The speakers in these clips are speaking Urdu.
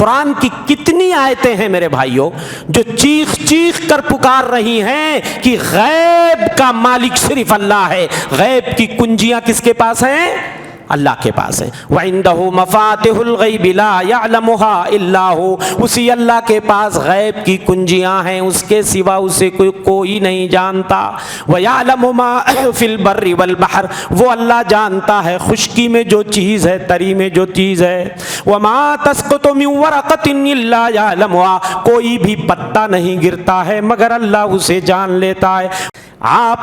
قرآن کی کتنی آیتیں ہیں میرے بھائیوں جو چیخ چیخ کر پکار رہی ہیں کہ غیب کا مالک صرف اللہ ہے، غیب کی کنجیاں کس کے پاس ہیں؟ اللہ کے پاس ہیں۔ وَعِندَهُ مَفَاتِحُ الْغَيْبِ لَا يَعْلَمُهَا إِلَّا هُوَ، اسی اللہ کے پاس غیب کی کنجیاں ہیں، اس کے سوا اسے کوئی نہیں جانتا۔ وَيَعْلَمُ مَا فِي الْبَرِّ وَالْبَحْرِ، وہ اللہ جانتا ہے خشکی میں جو چیز ہے، تری میں جو چیز ہے۔ وَمَا تَسْقُطُ مِن وَرَقَةٍ إِلَّا يَعْلَمُهَا، کوئی بھی پتا نہیں گرتا ہے مگر اللہ اسے جان لیتا ہے۔ آپ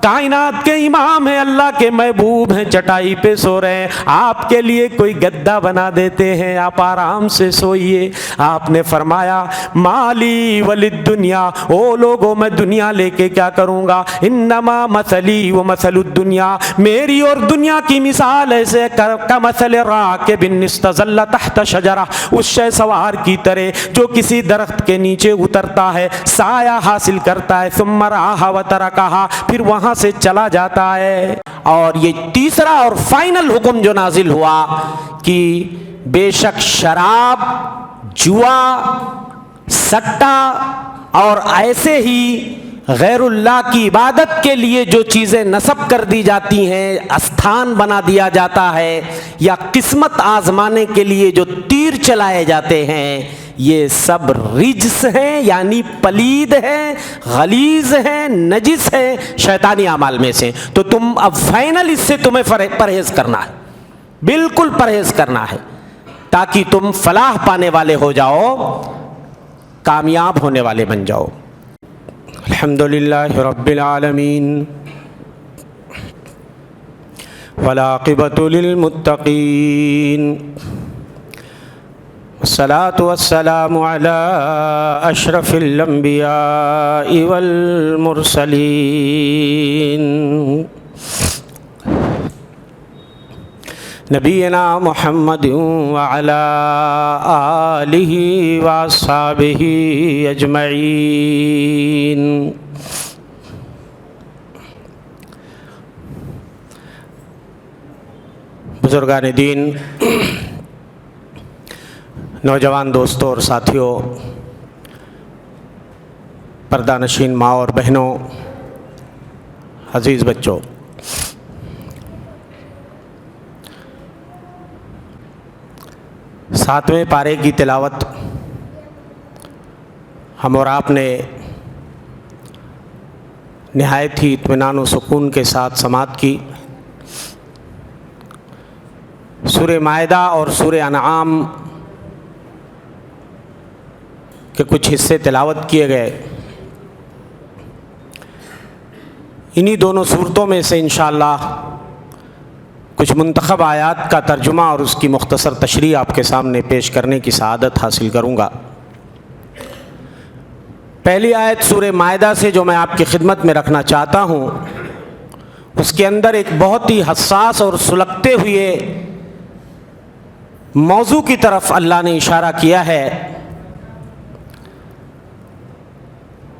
کائنات کے امام ہیں، اللہ کے محبوب ہیں، چٹائی پہ سو رہے ہیں، آپ کے لیے کوئی گدا بنا دیتے ہیں، آپ آرام سے سوئیے۔ آپ نے فرمایا مالی وللدنیا، او لوگوں میں دنیا لے کے کیا کروں گا، انما مثلی و مثل الدنیا، میری اور دنیا کی مثال ایسے کمثل راکب استظل تحت شجرہ، اس شے سوار کی طرح جو کسی درخت کے نیچے اترتا ہے، سایہ حاصل کرتا ہے، ثم رآہا وترکہا، پھر وہاں سے چلا جاتا ہے۔ اور یہ تیسرا اور فائنل حکم جو نازل ہوا کہ بے شک شراب، جوا، سٹا اور ایسے ہی غیر اللہ کی عبادت کے لیے جو چیزیں نصب کر دی جاتی ہیں، استھان بنا دیا جاتا ہے، یا قسمت آزمانے کے لیے جو تیر چلائے جاتے ہیں، یہ سب رجس ہیں، یعنی پلید ہیں، غلیظ ہیں، نجس ہیں، شیطانی اعمال میں سے۔ تو تم اب فائنل اس سے تمہیں پرہیز کرنا ہے، بالکل پرہیز کرنا ہے، تاکہ تم فلاح پانے والے ہو جاؤ، کامیاب ہونے والے بن جاؤ۔ الحمدللہ رب العالمین والعاقبۃ للمتقین، والصلاة والسلام علی اشرف الانبیاء والمرسلین، نبینا محمد وعلی آلہ واصحابہ اجمعین۔ بزرگان دین، نوجوان دوستوں اور ساتھیوں، پردہ نشین ماں اور بہنوں، عزیز بچوں، ساتویں پارے کی تلاوت ہم اور آپ نے نہایت ہی اطمینان و سکون کے ساتھ سماعت کی۔ سورہ مائدہ اور سورہ انعام کے کچھ حصے تلاوت کیے گئے۔ انہی دونوں صورتوں میں سے انشاءاللہ کچھ منتخب آیات کا ترجمہ اور اس کی مختصر تشریح آپ کے سامنے پیش کرنے کی سعادت حاصل کروں گا۔ پہلی آیت سورہ مائدہ سے جو میں آپ کی خدمت میں رکھنا چاہتا ہوں، اس کے اندر ایک بہت ہی حساس اور سلگتے ہوئے موضوع کی طرف اللہ نے اشارہ کیا ہے،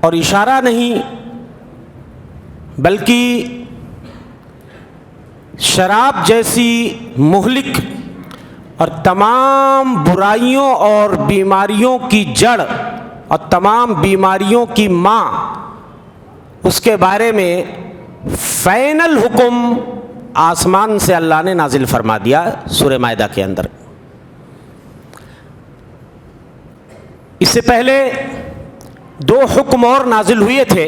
اور اشارہ نہیں بلکہ شراب جیسی مہلک اور تمام برائیوں اور بیماریوں کی جڑ اور تمام بیماریوں کی ماں، اس کے بارے میں فائنل حکم آسمان سے اللہ نے نازل فرما دیا سورہ مائدہ کے اندر۔ اس سے پہلے دو حکم اور نازل ہوئے تھے،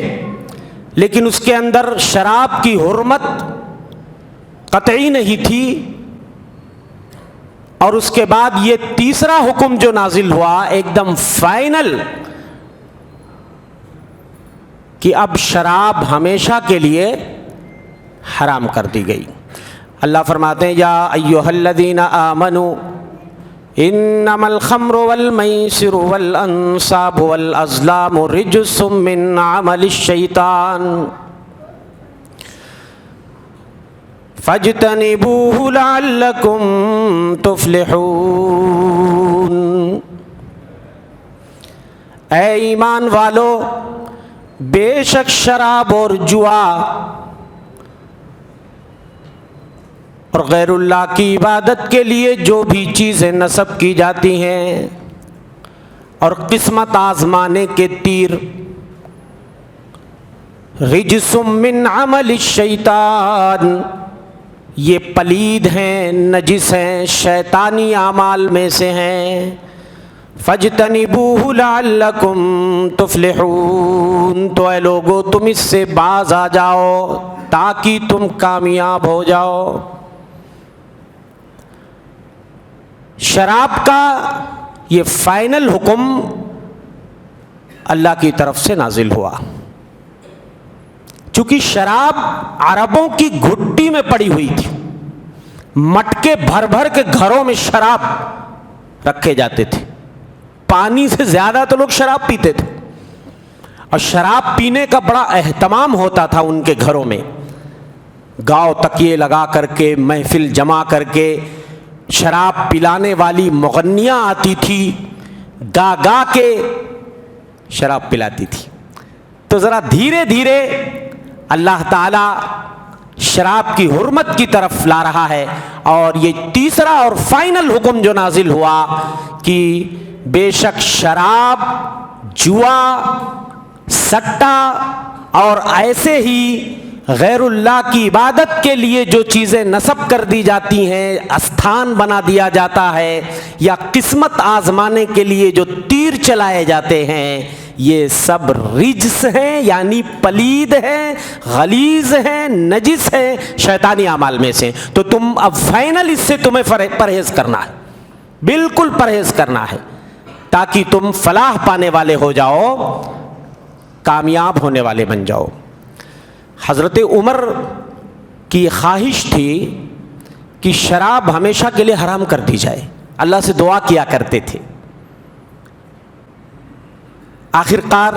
لیکن اس کے اندر شراب کی حرمت قطعی نہیں تھی، اور اس کے بعد یہ تیسرا حکم جو نازل ہوا ایک دم فائنل، کہ اب شراب ہمیشہ کے لیے حرام کر دی گئی۔ اللہ فرماتے ہیں یا ایھا الذین آمنوا انما الخمر والمیسر والانصاب والازلام رجس من عمل الشیطان فاجتنبوه لعلکم تفلحون۔ اے ایمان والو، بے شک شراب اور جوا اور غیر اللہ کی عبادت کے لیے جو بھی چیزیں نصب کی جاتی ہیں، اور قسمت آزمانے کے تیر، رجس من عمل الشیطان، یہ پلید ہیں، نجس ہیں، شیطانی اعمال میں سے ہیں۔ فاجتنبوہ لعلکم تفلحون، تو اے لوگو تم اس سے باز آ جاؤ تاکہ تم کامیاب ہو جاؤ۔ شراب کا یہ فائنل حکم اللہ کی طرف سے نازل ہوا، چونکہ شراب عربوں کی گھٹی میں پڑی ہوئی تھی، مٹکے بھر بھر کے گھروں میں شراب رکھے جاتے تھے، پانی سے زیادہ تو لوگ شراب پیتے تھے، اور شراب پینے کا بڑا اہتمام ہوتا تھا ان کے گھروں میں، گاؤ تکیے لگا کر کے، محفل جما کر کے، شراب پلانے والی مغنیاں آتی تھی، گا گا کے شراب پلاتی تھی۔ تو ذرا دھیرے دھیرے اللہ تعالی شراب کی حرمت کی طرف لا رہا ہے، اور یہ تیسرا اور فائنل حکم جو نازل ہوا کہ بے شک شراب، جوا، سٹا اور ایسے ہی غیر اللہ کی عبادت کے لیے جو چیزیں نصب کر دی جاتی ہیں، استھان بنا دیا جاتا ہے، یا قسمت آزمانے کے لیے جو تیر چلائے جاتے ہیں، یہ سب رجس ہیں، یعنی پلید ہیں، غلیظ ہیں، نجس ہیں، شیطانی اعمال میں سے۔ تو تم اب فائنل اس سے تمہیں پرہیز کرنا ہے، بالکل پرہیز کرنا ہے، تاکہ تم فلاح پانے والے ہو جاؤ، کامیاب ہونے والے بن جاؤ۔ حضرت عمر کی خواہش تھی کہ شراب ہمیشہ کے لیے حرام کر دی جائے، اللہ سے دعا کیا کرتے تھے۔ آخر کار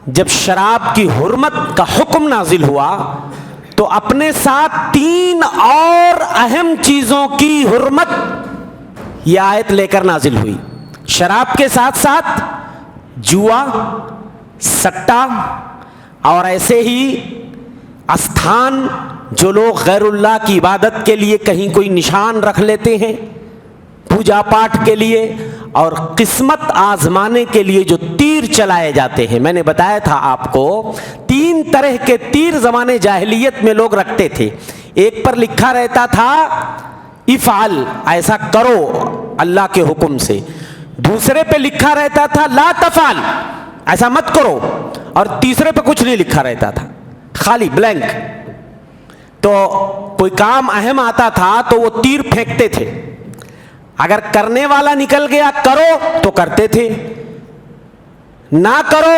جب شراب کی حرمت کا حکم نازل ہوا تو اپنے ساتھ 3 اور اہم چیزوں کی حرمت یہ آیت لے کر نازل ہوئی۔ شراب کے ساتھ ساتھ جوا، سٹا، اور ایسے ہی استھان، جو لوگ غیر اللہ کی عبادت کے لیے کہیں کوئی نشان رکھ لیتے ہیں پوجا پاٹ کے لیے، اور قسمت آزمانے کے لیے جو تیر چلائے جاتے ہیں۔ میں نے بتایا تھا آپ کو 3 طرح کے تیر زمانے جاہلیت میں لوگ رکھتے تھے۔ ایک پر لکھا رہتا تھا افعل، ایسا کرو اللہ کے حکم سے، دوسرے پہ لکھا رہتا تھا لا تفعل، ایسا مت کرو، اور تیسرے پہ کچھ نہیں لکھا رہتا تھا، خالی بلینک۔ تو کوئی کام اہم آتا تھا تو وہ تیر پھینکتے تھے، اگر کرنے والا نکل گیا کرو تو کرتے تھے، نہ کرو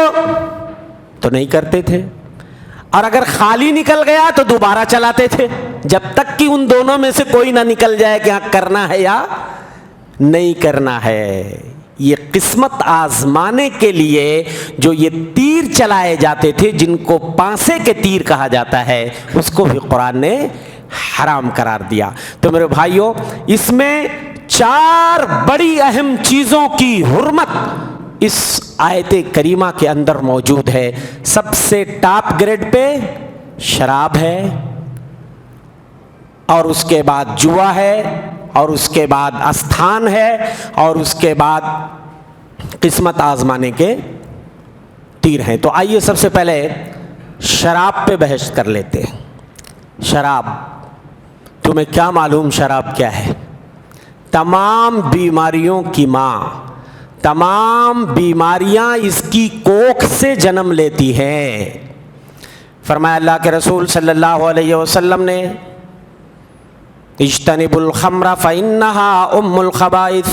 تو نہیں کرتے تھے، اور اگر خالی نکل گیا تو دوبارہ چلاتے تھے، جب تک کہ ان دونوں میں سے کوئی نہ نکل جائے کہ ہاں کرنا ہے یا نہیں کرنا ہے۔ یہ قسمت آزمانے کے لیے جو یہ تیر چلائے جاتے تھے، جن کو پانسے کے تیر کہا جاتا ہے، اس کو بھی قرآن نے حرام قرار دیا۔ تو میرے بھائیوں، اس میں 4 بڑی اہم چیزوں کی حرمت اس آیت کریمہ کے اندر موجود ہے۔ سب سے ٹاپ گریڈ پہ شراب ہے، اور اس کے بعد جوا ہے، اور اس کے بعد استھان ہے، اور اس کے بعد قسمت آزمانے کے تیر ہیں۔ تو آئیے سب سے پہلے شراب پہ بحث کر لیتے ہیں۔ شراب، تمہیں کیا معلوم شراب کیا ہے؟ تمام بیماریوں کی ماں، تمام بیماریاں اس کی کوکھ سے جنم لیتی ہیں۔ فرمایا اللہ کے رسول صلی اللہ علیہ وسلم نے، اجتنبوا الخمر فإنها ام الخبائث،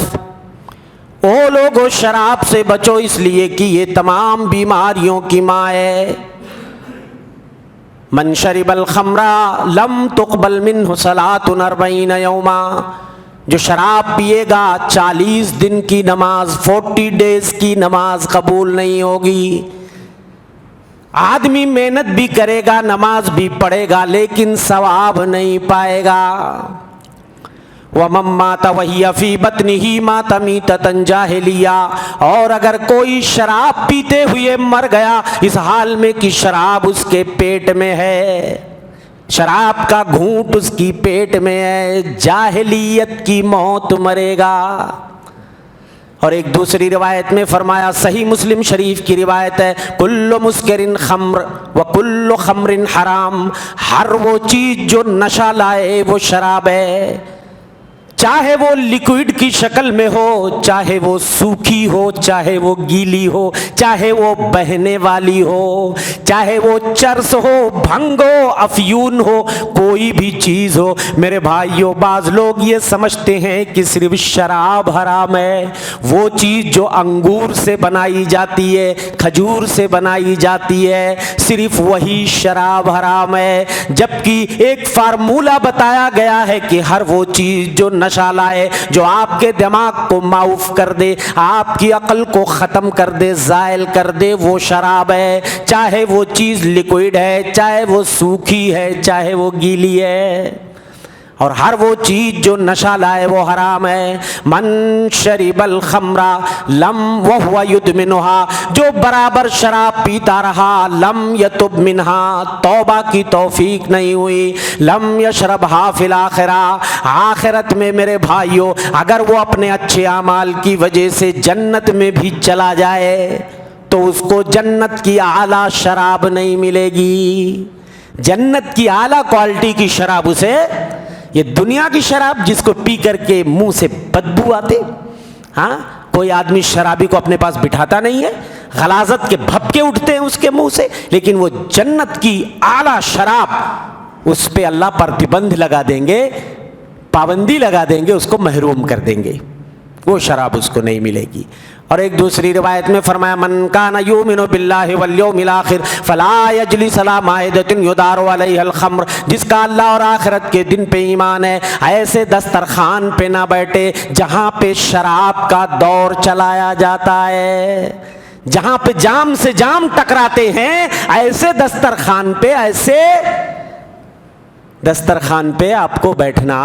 او لوگو شراب سے بچو اس لیے کہ یہ تمام بیماریوں کی ماں ہے۔ من شرب الخمر لم تقبل منه صلاة 40 یوما، جو شراب پیے گا 40 دن کی نماز، 40 ڈیز کی نماز قبول نہیں ہوگی۔ آدمی محنت بھی کرے گا، نماز بھی پڑھے گا، لیکن ثواب نہیں پائے گا۔ وَمَن مَّاتَ وَهِيَ فِي بَطْنِهِ مَاتَ مِيتَةً جَاهِلِيَّةً، اور اگر کوئی شراب پیتے ہوئے مر گیا اس حال میں کہ شراب اس کے پیٹ میں ہے، شراب کا گھونٹ اس کی پیٹ میں ہے، جاہلیت کی موت مرے گا۔ اور ایک دوسری روایت میں فرمایا، صحیح مسلم شریف کی روایت ہے، کل مسکرن خمر و کل خمر حرام، ہر وہ چیز جو نشہ لائے وہ شراب ہے، چاہے وہ لیکوئڈ کی شکل میں ہو، چاہے وہ سوکھی ہو، چاہے وہ گیلی ہو، چاہے وہ بہنے والی ہو، چاہے وہ چرس ہو، بھنگ ہو، افیون ہو، کوئی بھی چیز ہو۔ میرے بھائیوں، بعض لوگ یہ سمجھتے ہیں کہ صرف شراب حرام ہے، وہ چیز جو انگور سے بنائی جاتی ہے، کھجور سے بنائی جاتی ہے، صرف وہی شراب حرام ہے، جبکہ ایک فارمولہ بتایا گیا ہے کہ ہر وہ چیز جو نشہ لائے، جو آپ کے دماغ کو معاف کر دے، آپ کی عقل کو ختم کر دے، زائل کر دے، وہ شراب ہے، چاہے وہ چیز لیکوئڈ ہے، چاہے وہ سوکھی ہے، چاہے وہ گیلی ہے، اور ہر وہ چیز جو نشہ لائے وہ حرام ہے۔ من شرب الخمر لم وهو يدمنها، جو برابر شراب پیتا رہا، لم یتب منها، توبہ کی توفیق نہیں ہوئی، لم یشربها فی الاخرہ، آخرت میں میرے بھائیوں اگر وہ اپنے اچھے اعمال کی وجہ سے جنت میں بھی چلا جائے تو اس کو جنت کی اعلیٰ شراب نہیں ملے گی، جنت کی اعلیٰ کوالٹی کی شراب اسے، یہ دنیا کی شراب جس کو پی کر کے منہ سے بدبو آتے، ہاں کوئی آدمی شرابی کو اپنے پاس بٹھاتا نہیں ہے، غلاظت کے بھپکے اٹھتے ہیں اس کے منہ سے، لیکن وہ جنت کی اعلیٰ شراب، اس پہ اللہ پرتبند لگا دیں گے، پابندی لگا دیں گے، اس کو محروم کر دیں گے، وہ شراب اس کو نہیں ملے گی۔ اور ایک دوسری روایت میں فرمایا، من کان یؤمن باللہ والیوم الاخر فلا یجلس علی مائدۃ یدار علیہا الخمر، جس کا اللہ اور آخرت کے دن پہ ایمان ہے، ایسے دسترخوان پہ نہ بیٹھے جہاں پہ شراب کا دور چلایا جاتا ہے، جہاں پہ جام سے جام ٹکراتے ہیں، ایسے دسترخوان پہ، ایسے دسترخوان پہ آپ کو بیٹھنا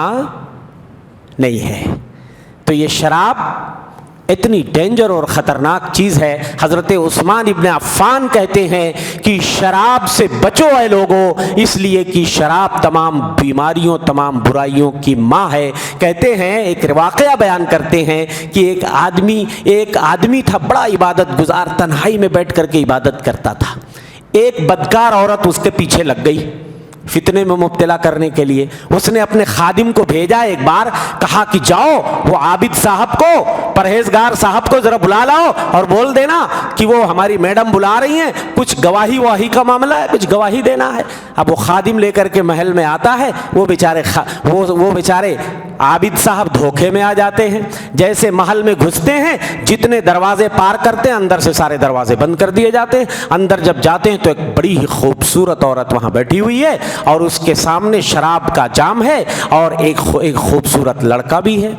نہیں ہے۔ تو یہ شراب اتنی ڈینجر اور خطرناک چیز ہے، حضرت عثمان ابن عفان کہتے ہیں کہ شراب سے بچو اے لوگو، اس لیے کہ شراب تمام بیماریوں، تمام برائیوں کی ماں ہے۔ کہتے ہیں، ایک واقعہ بیان کرتے ہیں کہ ایک آدمی تھا، بڑا عبادت گزار، تنہائی میں بیٹھ کر کے عبادت کرتا تھا، ایک بدکار عورت اس کے پیچھے لگ گئی فتنے میں مبتلا کرنے کے لیے۔ اس نے اپنے خادم کو بھیجا، ایک بار کہا کہ جاؤ وہ عابد صاحب کو، پرہیزگار صاحب کو ذرا بلا لاؤ اور بول دینا کہ وہ ہماری میڈم بلا رہی ہیں، کچھ گواہی واہی کا معاملہ ہے، کچھ گواہی دینا ہے۔ اب وہ خادم لے کر کے محل میں آتا ہے، وہ بیچارے عابد صاحب دھوکے میں آ جاتے ہیں، جیسے محل میں گھستے ہیں، جتنے دروازے پار کرتے ہیں اندر سے سارے دروازے بند کر دیے جاتے ہیں۔ اندر جب جاتے ہیں تو ایک بڑی ہی خوبصورت عورت وہاں بیٹھی ہوئی ہے، اور اس کے سامنے شراب کا جام ہے، اور ایک خوبصورت لڑکا بھی ہے۔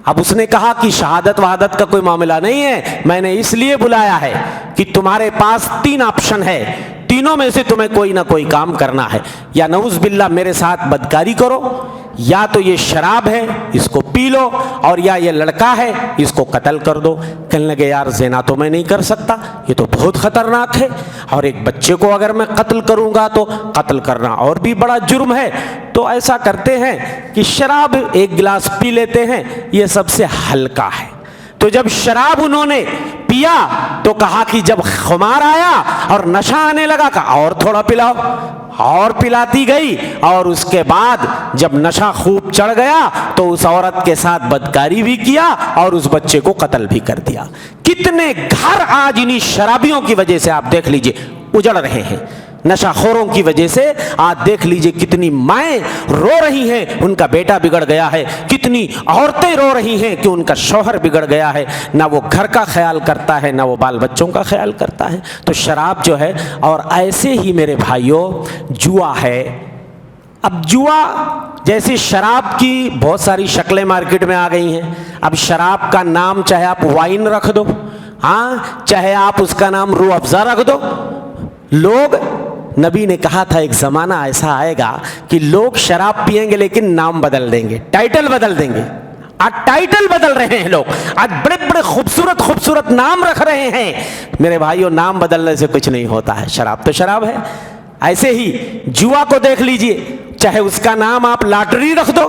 اب اس نے کہا کہ شہادت وہادت کا کوئی معاملہ نہیں ہے، میں نے اس لیے بلایا ہے کہ تمہارے پاس 3 آپشن ہے، تینوں میں سے تمہیں کوئی نہ کوئی کام کرنا ہے، یا نعوذ باللہ میرے ساتھ بدکاری کرو، یا تو یہ شراب ہے اس کو پی لو، اور یا یہ لڑکا ہے اس کو قتل کر دو۔ کہنے لگے یار زنا تو میں نہیں کر سکتا، یہ تو بہت خطرناک ہے، اور ایک بچے کو اگر میں قتل کروں گا تو قتل کرنا اور بھی بڑا جرم ہے، تو ایسا کرتے ہیں کہ شراب ایک گلاس پی لیتے ہیں، یہ سب سے ہلکا ہے۔ تو جب شراب انہوں نے پیا تو کہا کہ جب خمار آیا اور نشہ آنے لگا، کہا اور تھوڑا پلاؤ، اور پلاتی گئی، اور اس کے بعد جب نشہ خوب چڑھ گیا تو اس عورت کے ساتھ بدکاری بھی کیا اور اس بچے کو قتل بھی کر دیا۔ کتنے گھر آج انہی شرابیوں کی وجہ سے آپ دیکھ لیجئے اجڑ رہے ہیں، نشہ خوروں کی وجہ سے آج دیکھ لیجئے کتنی مائیں رو رہی ہیں ان کا بیٹا بگڑ گیا ہے، کتنی عورتیں رو رہی ہیں کہ ان کا شوہر بگڑ گیا ہے، نہ وہ گھر کا خیال کرتا ہے نہ وہ بال بچوں کا خیال کرتا ہے۔ تو شراب جو ہے، اور ایسے ہی میرے بھائیوں جوا ہے۔ اب جوا جیسے شراب کی بہت ساری شکلیں مارکیٹ میں آ گئی ہیں، اب شراب کا نام چاہے آپ وائن رکھ دو، ہاں چاہے آپ اس کا نام روح افزا رکھ دو، لوگ، نبی نے کہا تھا ایک زمانہ ایسا آئے گا کہ لوگ شراب پئیں گے لیکن نام بدل دیں گے، ٹائٹل بدل دیں گے۔ آج ٹائٹل بدل رہے ہیں لوگ، آج بڑے بڑے خوبصورت نام رکھ رہے ہیں۔ میرے بھائیوں نام بدلنے سے کچھ نہیں ہوتا ہے، شراب تو شراب ہے۔ ایسے ہی جوا کو دیکھ لیجئے، چاہے اس کا نام آپ لاٹری رکھ دو،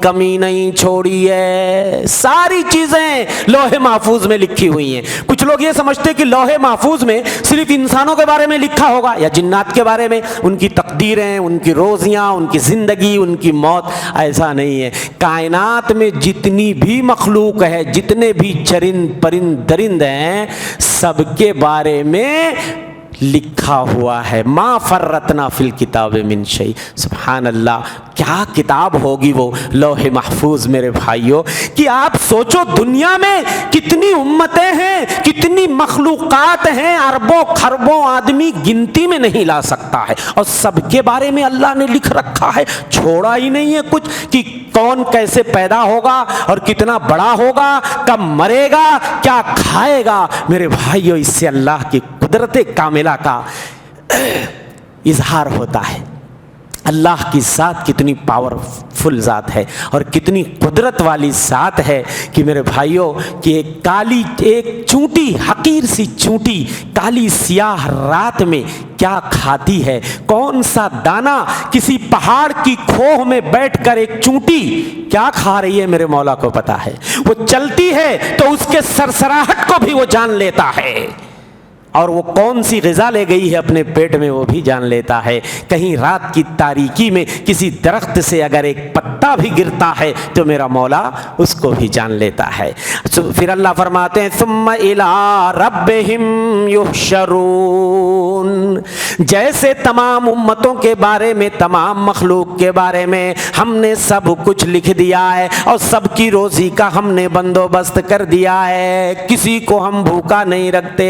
کمی نہیں چھوڑی ہے، ساری چیزیں لوح محفوظ میں لکھی ہوئی ہیں۔ کچھ لوگ یہ سمجھتے کہ لوح محفوظ میں صرف انسانوں کے بارے میں لکھا ہوگا یا جنات کے بارے میں، ان کی تقدیریں، ان کی روزیاں، ان کی زندگی، ان کی موت۔ ایسا نہیں ہے، کائنات میں جتنی بھی مخلوق ہے، جتنے بھی چرند پرند درند ہیں، سب کے بارے میں لکھا ہوا ہے۔ ما فرطنا فی الکتاب من شیء۔ سبحان اللہ، کیا کتاب ہوگی وہ لوح محفوظ میرے بھائیوں، کہ آپ سوچو دنیا میں کتنی امتیں ہیں، کتنی مخلوقات ہیں، اربوں خربوں آدمی گنتی میں نہیں لا سکتا ہے، اور سب کے بارے میں اللہ نے لکھ رکھا ہے، چھوڑا ہی نہیں ہے کچھ، کہ کون کیسے پیدا ہوگا اور کتنا بڑا ہوگا، کب مرے گا، کیا کھائے گا۔ میرے بھائیوں، اس سے اللہ کی قدرت کاملہ کا اظہار ہوتا ہے۔ اللہ کی ذات کتنی پاورفل ذات ہے اور کتنی قدرت والی ذات ہے کہ میرے بھائیوں، کہ ایک چونٹی، حقیر سی چونٹی کالی سیاہ رات میں کیا کھاتی ہے، کون سا دانہ کسی پہاڑ کی کھوہ میں بیٹھ کر ایک چونٹی کیا کھا رہی ہے، میرے مولا کو پتا ہے۔ وہ چلتی ہے تو اس کے سرسراہٹ کو بھی وہ جان لیتا ہے، اور وہ کون سی غذا لے گئی ہے اپنے پیٹ میں وہ بھی جان لیتا ہے۔ کہیں رات کی تاریکی میں کسی درخت سے اگر ایک پتا بھی گرتا ہے تو میرا مولا اس کو بھی جان لیتا ہے۔ پھر اللہ فرماتے ہیں ثم الی ربہم یحشرون، جیسے تمام امتوں کے بارے میں، تمام مخلوق کے بارے میں ہم نے سب کچھ لکھ دیا ہے اور سب کی روزی کا ہم نے بندوبست کر دیا ہے، کسی کو ہم بھوکا نہیں رکھتے،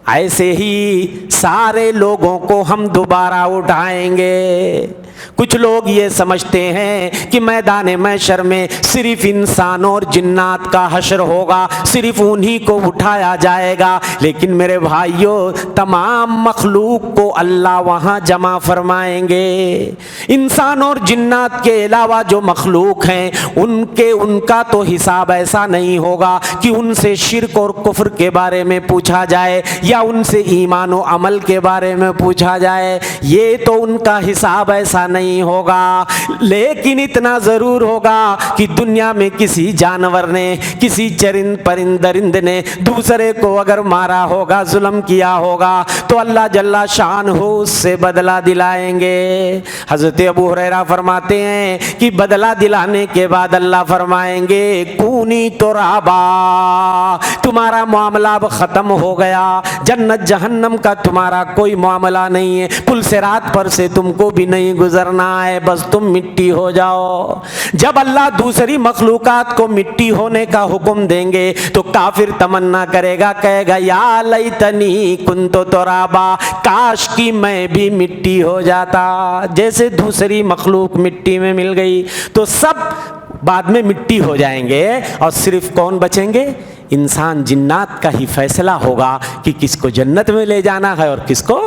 ایسے ہی سارے لوگوں کو ہم دوبارہ اٹھائیں گے۔ کچھ لوگ یہ سمجھتے ہیں کہ میدان محشر میں صرف انسانوں اور جنات کا حشر ہوگا، صرف انہی کو اٹھایا جائے گا، لیکن میرے بھائیوں، تمام مخلوق کو اللہ وہاں جمع فرمائیں گے۔ انسانوں اور جنات کے علاوہ جو مخلوق ہیں ان کا تو حساب ایسا نہیں ہوگا کہ ان سے شرک اور کفر کے بارے میں پوچھا جائے یا ان سے ایمان و عمل کے بارے میں پوچھا جائے، یہ تو ان کا حساب ایسا نہیں ہوگا، لیکن اتنا ضرور ہوگا کہ دنیا میں کسی جانور نے، کسی چرند پرند درند نے دوسرے کو اگر مارا ہوگا، ظلم کیا ہوگا، تو اللہ جل شان ہو اس سے بدلہ دلائیں گے۔ حضرت ابو ہریرہ فرماتے ہیں کہ بدلہ دلانے کے بعد اللہ فرمائیں گے کونی ترابا، تمہارا معاملہ اب ختم ہو گیا، جنت جہنم کا تمہارا کوئی معاملہ نہیں ہے، پل صراط پر سے تم کو بھی نہیں گزرنا ہے، بس تم مٹی ہو جاؤ۔ جب اللہ دوسری مخلوقات کو مٹی ہونے کا حکم دیں گے تو کافر تمنا کرے گا، کہے گا یا لیتنی کنت ترابا، کاش کی میں بھی مٹی ہو جاتا۔ جیسے دوسری مخلوق مٹی میں مل گئی تو سب بعد میں مٹی ہو جائیں گے، اور صرف کون بچیں گے؟ انسان جنات کا ہی فیصلہ ہوگا کہ کس کو جنت میں لے جانا ہے اور کس کو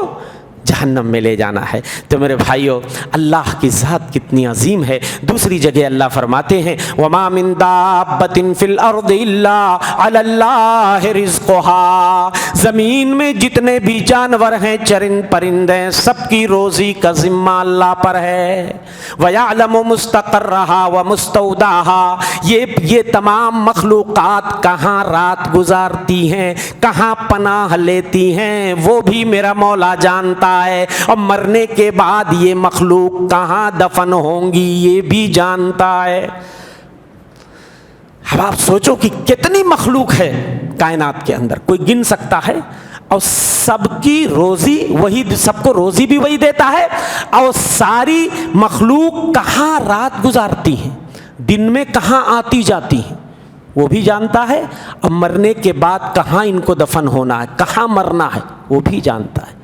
جہنم میں لے جانا ہے۔ تو میرے بھائیوں، اللہ کی ذات کتنی عظیم ہے۔ دوسری جگہ اللہ فرماتے ہیں وَمَا مِن دَابَّةٍ فِي الْأَرْضِ إِلَّا عَلَى اللَّهِ رِزْقُهَا، زمین میں جتنے بھی جانور ہیں، چرند پرند ہیں، سب کی روزی کا ذمہ اللہ پر ہے۔ وَيَعْلَمُ مُسْتَقَرَّهَا وَمُسْتَوْدَعَهَا، یہ تمام مخلوقات کہاں رات گزارتی ہیں، کہاں پناہ لیتی ہیں، وہ بھی میرا مولا جانتا ہے، اور مرنے کے بعد یہ مخلوق کہاں دفن ہوں گی یہ بھی جانتا ہے۔ اب آپ سوچو کہ کتنی مخلوق ہے کائنات کے اندر، کوئی گن سکتا ہے؟ اور سب کی روزی وہی، سب کو روزی بھی وہی دیتا ہے، اور ساری مخلوق کہاں رات گزارتی ہیں، دن میں کہاں آتی جاتی ہیں وہ بھی جانتا ہے، اور مرنے کے بعد کہاں ان کو دفن ہونا ہے، کہاں مرنا ہے وہ بھی جانتا ہے۔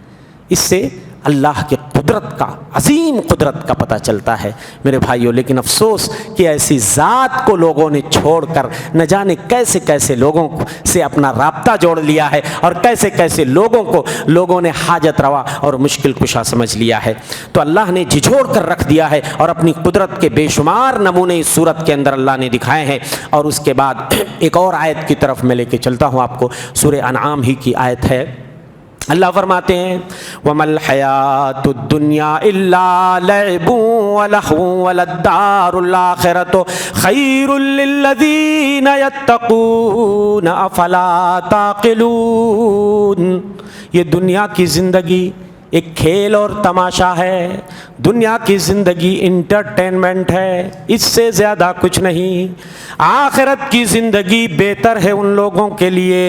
اس سے اللہ کی قدرت کا، عظیم قدرت کا پتہ چلتا ہے میرے بھائیوں۔ لیکن افسوس کہ ایسی ذات کو لوگوں نے چھوڑ کر نہ جانے کیسے کیسے لوگوں سے اپنا رابطہ جوڑ لیا ہے، اور کیسے کیسے لوگوں نے حاجت روا اور مشکل کشا سمجھ لیا ہے۔ تو اللہ نے جھجھوڑ کر رکھ دیا ہے، اور اپنی قدرت کے بے شمار نمونے اس صورت کے اندر اللہ نے دکھائے ہیں۔ اور اس کے بعد ایک اور آیت کی طرف میں لے کے چلتا ہوں آپ کو، سورہ انعام ہی کی آیت ہے، اللہ فرماتے ہیں وَمَا الْحَيَاةُ الدُّنْيَا إِلَّا لَعِبٌ وَلَهْوٌ وَلَلدَّارُ الْآخِرَةُ خَيْرٌ لِلَّذِينَ يَتَّقُونَ أَفَلَا تَعْقِلُونَ۔ یہ دنیا کی زندگی ایک کھیل اور تماشا ہے، دنیا کی زندگی انٹرٹینمنٹ ہے، اس سے زیادہ کچھ نہیں۔ آخرت کی زندگی بہتر ہے ان لوگوں کے لیے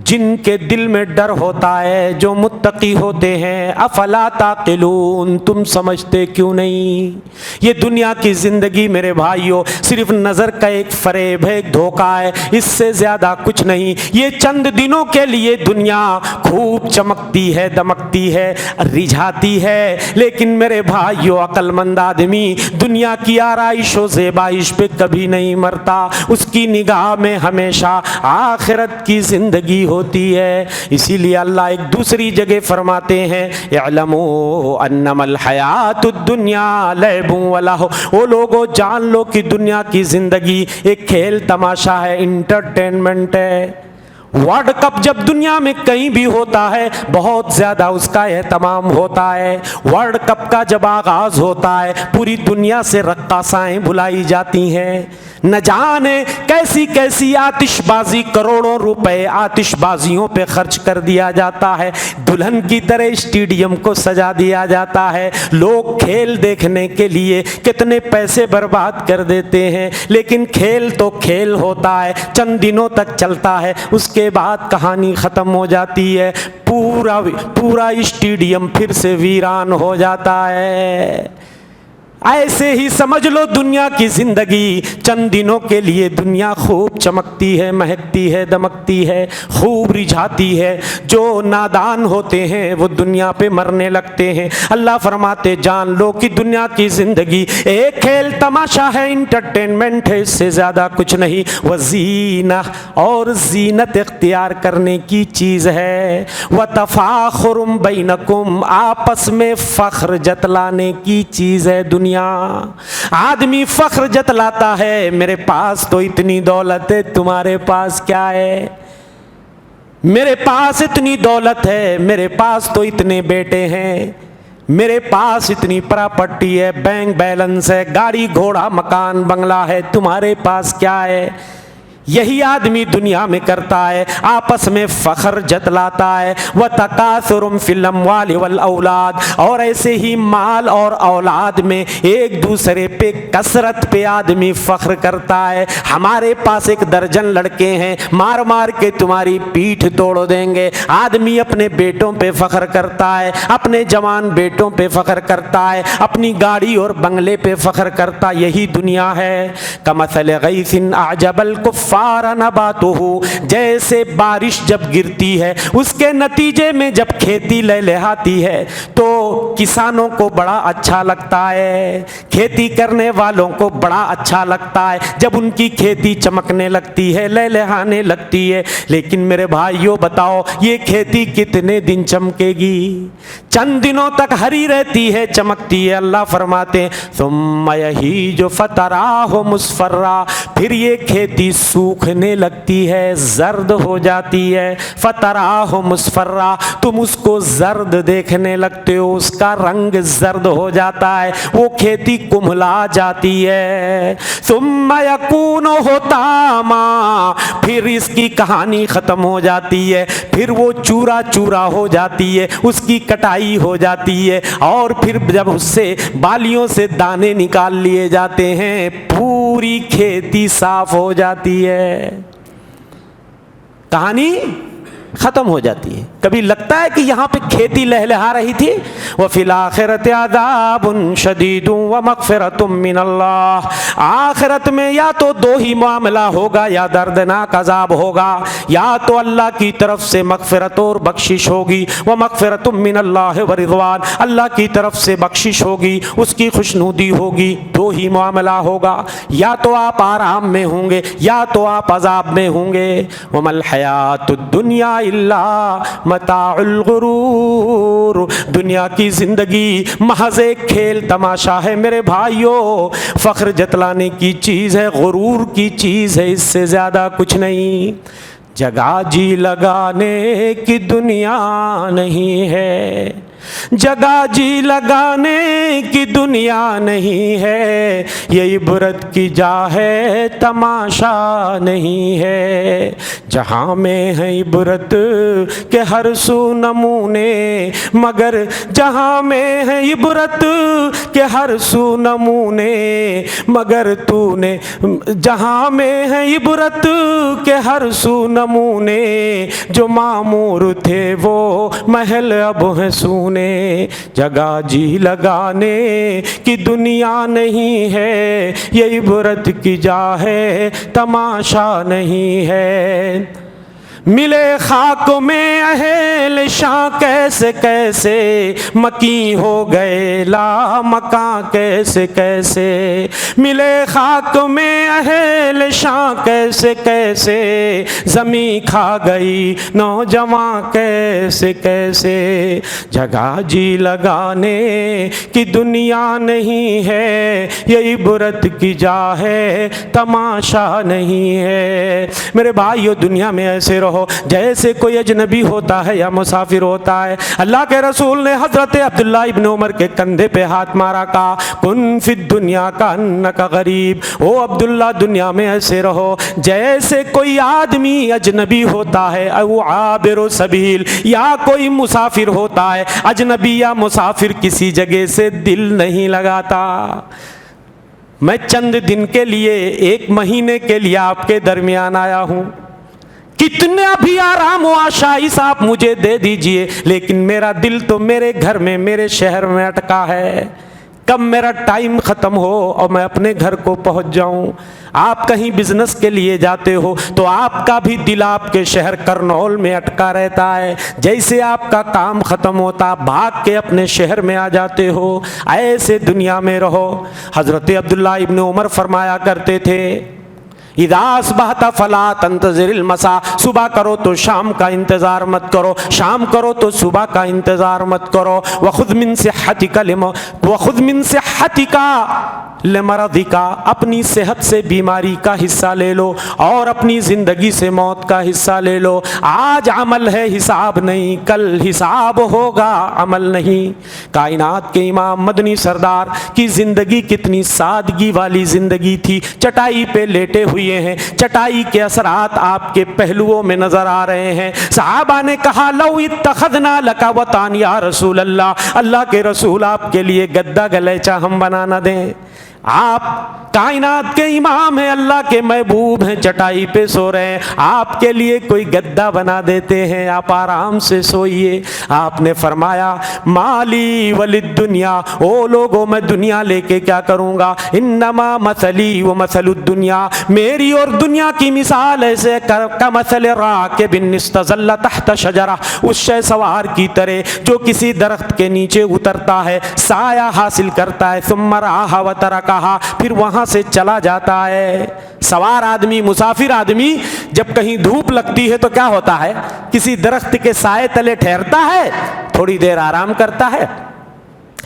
جن کے دل میں ڈر ہوتا ہے، جو متقی ہوتے ہیں۔ افلا تعقلون، تم سمجھتے کیوں نہیں؟ یہ دنیا کی زندگی میرے بھائیوں صرف نظر کا ایک فریب ہے، ایک دھوکہ ہے، اس سے زیادہ کچھ نہیں۔ یہ چند دنوں کے لیے دنیا خوب چمکتی ہے، دمکتی ہے، رجھاتی ہے، لیکن میرے بھائیو عقل مند آدمی دنیا کی آرائش و زیبائش پہ کبھی نہیں مرتا، اس کی نگاہ میں ہمیشہ آخرت کی زندگی ہوتی ہے۔ اسی لیے اللہ ایک دوسری جگہ فرماتے ہیں اعلموا انما الحیات الدنیا لعب ولہو، وہ لوگوں جان لو کہ دنیا کی زندگی ایک کھیل تماشا ہے، انٹرٹینمنٹ ہے۔ ورلڈ کپ جب دنیا میں کہیں بھی ہوتا ہے بہت زیادہ اس کا اہتمام ہوتا ہے۔ ورلڈ کپ کا جب آغاز ہوتا ہے پوری دنیا سے رقاصائیں بلائی جاتی ہیں، نہ جانے کیسی کیسی آتش بازی، کروڑوں روپے آتش بازیوں پہ خرچ کر دیا جاتا ہے، دلہن کی طرح اسٹیڈیم کو سجا دیا جاتا ہے، لوگ کھیل دیکھنے کے لیے کتنے پیسے برباد کر دیتے ہیں، لیکن کھیل تو کھیل ہوتا ہے، چند دنوں تک چلتا ہے، اس کے بعد کہانی ختم ہو جاتی ہے، پورا اسٹیڈیم پھر سے ویران ہو جاتا ہے۔ ایسے ہی سمجھ لو دنیا کی زندگی چند دنوں کے لیے دنیا خوب چمکتی ہے، مہکتی ہے، دمکتی ہے، خوب رجھاتی ہے، جو نادان ہوتے ہیں وہ دنیا پہ مرنے لگتے ہیں۔ اللہ فرماتے جان لو کہ دنیا کی زندگی ایک کھیل تماشا ہے، انٹرٹینمنٹ ہے، اس سے زیادہ کچھ نہیں۔ وزینہ، اور زینت اختیار کرنے کی چیز ہے۔ وتفاخر بینکم، آپس میں فخر جتلانے کی چیز ہے دنیا۔ آدمی فخر جتلاتا ہے میرے پاس تو اتنی دولت ہے، تمہارے پاس کیا ہے؟ میرے پاس اتنی دولت ہے، میرے پاس تو اتنے بیٹے ہیں، میرے پاس اتنی پراپرٹی ہے، بینک بیلنس ہے، گاڑی گھوڑا مکان بنگلہ ہے، تمہارے پاس کیا ہے؟ یہی آدمی دنیا میں کرتا ہے، آپس میں فخر جتلاتا ہے۔ وَتَكَاثُرٌ فِي الْأَمْوَالِ وَالْأَوْلَادِ، اور ایسے ہی مال اور اولاد میں ایک دوسرے پہ کثرت پہ آدمی فخر کرتا ہے۔ ہمارے پاس 1 درجن لڑکے ہیں، مار مار کے تمہاری پیٹھ توڑ دیں گے۔ آدمی اپنے بیٹوں پہ فخر کرتا ہے، اپنے جوان بیٹوں پہ فخر کرتا ہے، اپنی گاڑی اور بنگلے پہ فخر کرتا، یہی دنیا ہے۔ كَمَثَلِ غَيْثٍ أَعْجَبَ الْكُفَّارَ نباتہ، جیسے بارش جب گرتی ہے اس کے نتیجے میں جب کھیتی لہلہاتی ہے تو کسانوں کو بڑا اچھا لگتا ہے، کھیتی کرنے والوں کو بڑا اچھا لگتا ہے جب ان کی کھیتی چمکنے لگتی ہے، لہلہانے لگتی ہے۔ لیکن میرے بھائیوں بتاؤ یہ کھیتی کتنے دن چمکے گی؟ چند دنوں تک ہری رہتی ہے، چمکتی ہے۔ اللہ فرماتے ہیں ثم یہیج فتراہ مصفرا، پھر یہ کھیتی سوکھنے لگتی ہے، زرد ہو جاتی ہے۔ فتراہ مصفرا، تم اس کو زرد دیکھنے لگتے ہو، اس کا رنگ زرد ہو جاتا ہے، وہ کھیتی کمھلا جاتی ہے۔ ثم یکون حطاما، پھر اس کی کہانی ختم ہو جاتی ہے، پھر وہ چورا چورا ہو جاتی ہے، اس کی کٹائی ہو جاتی ہے، اور پھر جب اس سے بالیوں سے دانے نکال لیے جاتے ہیں پوری کھیتی صاف ہو جاتی ہے، کہانی ختم ہو جاتی ہے۔ کبھی لگتا ہے کہ یہاں پہ کھیتی لہلہا رہی تھی۔ وَفِي الْآخِرَةِ عَذَابٌ شَدِيدٌ وَمَغْفِرَةٌ مِّنَ اللَّهِ، آخرت میں یا تو 2 ہی معاملہ ہوگا، یا دردناک عذاب ہوگا، یا تو اللہ کی طرف سے مغفرت اور بخشش ہوگی۔ وَمَغْفِرَةٌ مِّنَ اللَّهِ وَرِضْوَانٌ، اللہ کی طرف سے بخشش ہوگی، اس کی خوشنودی ہوگی۔ 2 ہی معاملہ ہوگا، یا تو آپ آرام میں ہوں گے یا تو آپ عذاب میں ہوں گے۔ وَمَا الْحَيَاةُ الدُّنْيَا إِلَّا متاع الغرور، دنیا کی زندگی محض ایک کھیل تماشا ہے میرے بھائیوں، فخر جتلانے کی چیز ہے، غرور کی چیز ہے، اس سے زیادہ کچھ نہیں۔ جگہ جی لگانے کی دنیا نہیں ہے، جگہ جی لگانے کی دنیا نہیں ہے، یہ عبرت کی جا ہے تماشا نہیں ہے۔ جہاں میں ہے عبرت کے ہر سو نمونے، مگر جہاں میں ہے عبرت کے ہر سو نمونے، مگر تو نے جہاں میں ہے عبرت کے ہر سو نمونے، جو معمور تھے وہ محل اب ہیں سونے۔ جگہ جی لگانے کی دنیا نہیں ہے، یہ عبرت کی جا ہے تماشا نہیں ہے۔ ملے خاک میں اہل شاہ کیسے کیسے، مکیں ہو گئے لا مکاں کیسے کیسے، ملے خاک میں اہل شاہ کیسے کیسے، زمین کھا گئی نوجوان کیسے کیسے۔ جگہ جی لگانے کی دنیا نہیں ہے، یہ عبرت کی جا ہے تماشا نہیں ہے۔ میرے بھائیو، دنیا میں ایسے رہو جیسے کوئی اجنبی ہوتا ہے یا مسافر ہوتا ہے۔ اللہ کے رسول نے حضرت عبداللہ ابن عمر کے کندھے پہ ہاتھ مارا، کہا کن فی الدنیا کانک غریب، او عبداللہ دنیا میں ایسے رہو جیسے کوئی آدمی اجنبی ہوتا ہے، او عابر سبیل، یا کوئی مسافر ہوتا ہے۔ اجنبی یا مسافر کسی جگہ سے دل نہیں لگاتا۔ میں چند دن کے لیے، ایک مہینے کے لیے آپ کے درمیان آیا ہوں، کتنا بھی آرام و آشائش آپ مجھے دے دیجئے، لیکن میرا دل تو میرے گھر میں، میرے شہر میں اٹکا ہے۔ کب میرا ٹائم ختم ہو اور میں اپنے گھر کو پہنچ جاؤں۔ آپ کہیں بزنس کے لیے جاتے ہو تو آپ کا بھی دل آپ کے شہر کرنول میں اٹکا رہتا ہے، جیسے آپ کا کام ختم ہوتا بھاگ کے اپنے شہر میں آ جاتے ہو۔ ایسے دنیا میں رہو۔ حضرت عبداللہ ابن عمر فرمایا کرتے تھے، اذا اصبحت فلا تنتظر المساء، صبح کرو تو شام کا انتظار مت کرو، شام کرو تو صبح کا انتظار مت کرو۔ وخذ من صحتک لمرضک، اپنی صحت سے بیماری کا حصہ لے لو اور اپنی زندگی سے موت کا حصہ لے لو۔ آج عمل ہے، حساب نہیں، کل حساب ہوگا، عمل نہیں۔ کائنات کے امام مدنی سردار کی زندگی کتنی سادگی والی زندگی تھی۔ چٹائی پہ لیٹے ہوئے ہیں، چٹائی کے اثرات آپ کے پہلوؤں میں نظر آ رہے ہیں۔ صحابہ نے کہا لو اتخذنا لک وطان یا رسول اللہ، اللہ کے رسول آپ کے لیے گدا گلیچہ ہم بنا نہ دیں۔ آپ کائنات کے امام ہیں، اللہ کے محبوب ہیں، چٹائی پہ سو رہے ہیں، آپ کے لیے کوئی گدا بنا دیتے ہیں، آپ آرام سے سوئیے۔ آپ نے فرمایا مالی وللدنیا، او لوگوں میں دنیا لے کے کیا کروں گا، انما مثلی و مثل الدنیا، میری اور دنیا کی مثال ایسے کمثل راکب استظل تحت شجرہ، اس شے سوار کی طرح جو کسی درخت کے نیچے اترتا ہے، سایہ حاصل کرتا ہے، ثم راہ و ترکہ، پھر وہاں سے چلا جاتا ہے۔ سوار آدمی، مسافر آدمی جب کہیں دھوپ لگتی ہے تو کیا ہوتا ہے، کسی درخت کے سائے تلے ٹھہرتا ہے، تھوڑی دیر آرام کرتا ہے،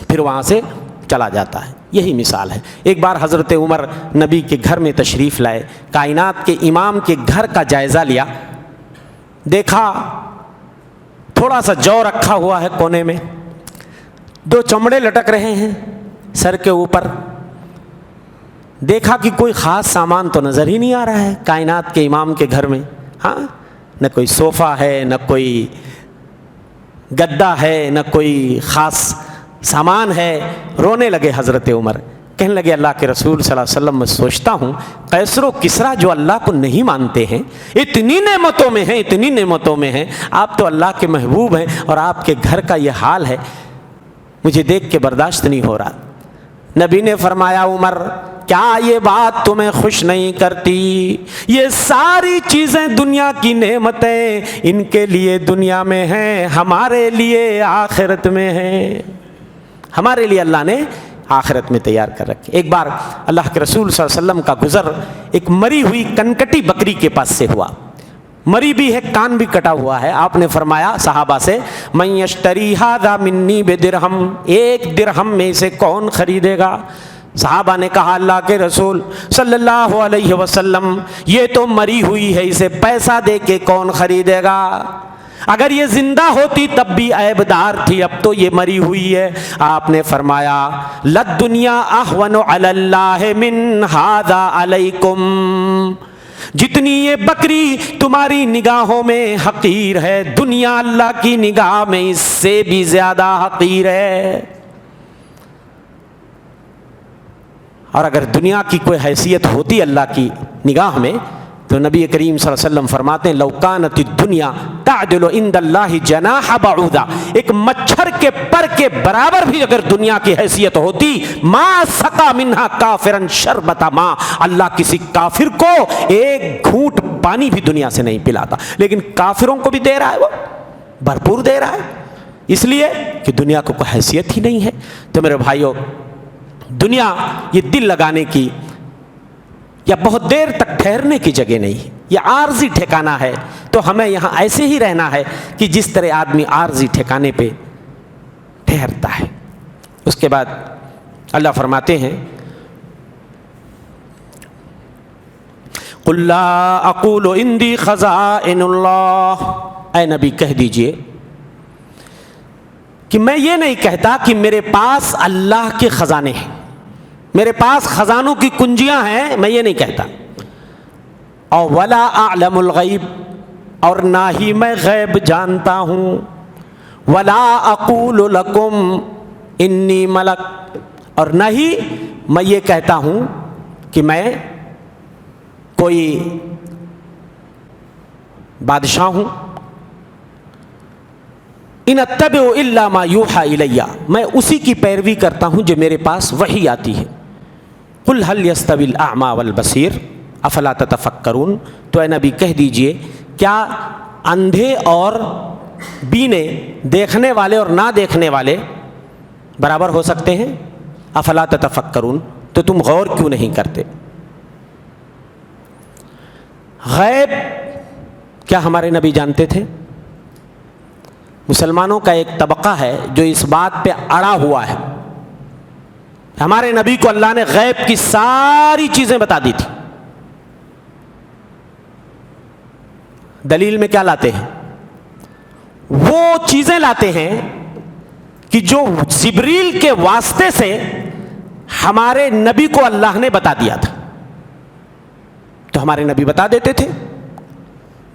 پھر وہاں سے چلا جاتا ہے۔ یہی مثال ہے۔ ایک بار حضرت عمر نبی کے گھر میں تشریف لائے، کائنات کے امام کے گھر کا جائزہ لیا، دیکھا تھوڑا سا جو رکھا ہوا ہے کونے میں، دو چمڑے لٹک رہے ہیں سر کے اوپر، دیکھا کہ کوئی خاص سامان تو نظر ہی نہیں آ رہا ہے کائنات کے امام کے گھر میں۔ ہاں، نہ کوئی صوفہ ہے، نہ کوئی گدا ہے، نہ کوئی خاص سامان ہے۔ رونے لگے حضرت عمر، کہنے لگے اللہ کے رسول صلی اللہ علیہ وسلم، میں سوچتا ہوں قیصر و کسریٰ جو اللہ کو نہیں مانتے ہیں، اتنی نعمتوں میں ہیں، اتنی نعمتوں میں ہیں، آپ تو اللہ کے محبوب ہیں اور آپ کے گھر کا یہ حال ہے، مجھے دیکھ کے برداشت نہیں ہو رہا۔ نبی نے فرمایا عمر، کیا یہ بات تمہیں خوش نہیں کرتی؟ یہ ساری چیزیں دنیا کی نعمتیں ان کے لیے دنیا میں ہیں، ہمارے لیے آخرت میں ہیں، ہمارے لیے اللہ نے آخرت میں تیار کر رکھے۔ ایک بار اللہ کے رسول صلی اللہ علیہ وسلم کا گزر ایک مری ہوئی کنکٹی بکری کے پاس سے ہوا، مری بھی ہے، کان بھی کٹا ہوا ہے۔ آپ نے فرمایا صحابہ سے، من یشتری ھذا منی بدرہم، ایک درہم میں اسے کون خریدے گا؟ صحابہ نے کہا اللہ کے رسول صلی اللہ علیہ وسلم یہ تو مری ہوئی ہے، اسے پیسہ دے کے کون خریدے گا؟ اگر یہ زندہ ہوتی تب بھی عیب دار تھی، اب تو یہ مری ہوئی ہے۔ آپ نے فرمایا لد دنیا اہون علی اللہ من ھذا علیکم، جتنی یہ بکری تمہاری نگاہوں میں حقیر ہے، دنیا اللہ کی نگاہ میں اس سے بھی زیادہ حقیر ہے۔ اور اگر دنیا کی کوئی حیثیت ہوتی اللہ کی نگاہ میں تو نبی کریم صلی اللہ علیہ وسلم فرماتے ہیں لو کانت الدنیا تعدل عند اللہ جناح بعوضہ، ایک مچھر کے پر کے برابر بھی اگر دنیا کی حیثیت ہوتی، ما سقا منہا کافرا شربۃ ماء، اللہ کسی کافر کو ایک گھونٹ پانی بھی دنیا سے نہیں پلاتا، لیکن کافروں کو بھی دے رہا ہے، وہ بھرپور دے رہا ہے، اس لیے کہ دنیا کو کوئی حیثیت ہی نہیں ہے۔ تو میرے بھائیوں، دنیا یہ دل لگانے کی یا بہت دیر تک ٹھہرنے کی جگہ نہیں، یہ عارضی ٹھکانہ ہے، تو ہمیں یہاں ایسے ہی رہنا ہے کہ جس طرح آدمی عارضی ٹھکانے پہ ٹھہرتا ہے۔ اس کے بعد اللہ فرماتے ہیں قُلْ لَا أَقُولُ عِنْدِي خَزَائِنُ اللَّهِ، اے نبی کہہ دیجئے کہ میں یہ نہیں کہتا کہ میرے پاس اللہ کے خزانے ہیں، میرے پاس خزانوں کی کنجیاں ہیں، میں یہ نہیں کہتا۔ اور ولا اعلم الغیب، اور نہ ہی میں غیب جانتا ہوں۔ ولا اقول لکم انی ملک، اور نہ ہی میں یہ کہتا ہوں کہ میں کوئی بادشاہ ہوں۔ ان اتبع الا ما یوحى الی، میں اسی کی پیروی کرتا ہوں جو میرے پاس وحی آتی ہے۔ قل هل يستوي الاعمى والبصير افلا تتفکرون، تو اے نبی کہہ دیجئے کیا اندھے اور بینے، دیکھنے والے اور نہ دیکھنے والے برابر ہو سکتے ہیں؟ افلا تتفکرون، تو تم غور کیوں نہیں کرتے؟ غیب کیا ہمارے نبی جانتے تھے؟ مسلمانوں کا ایک طبقہ ہے جو اس بات پہ اڑا ہوا ہے، ہمارے نبی کو اللہ نے غیب کی ساری چیزیں بتا دی تھی۔ دلیل میں کیا لاتے ہیں؟ وہ چیزیں لاتے ہیں کہ جو جبریل کے واسطے سے ہمارے نبی کو اللہ نے بتا دیا تھا، تو ہمارے نبی بتا دیتے تھے۔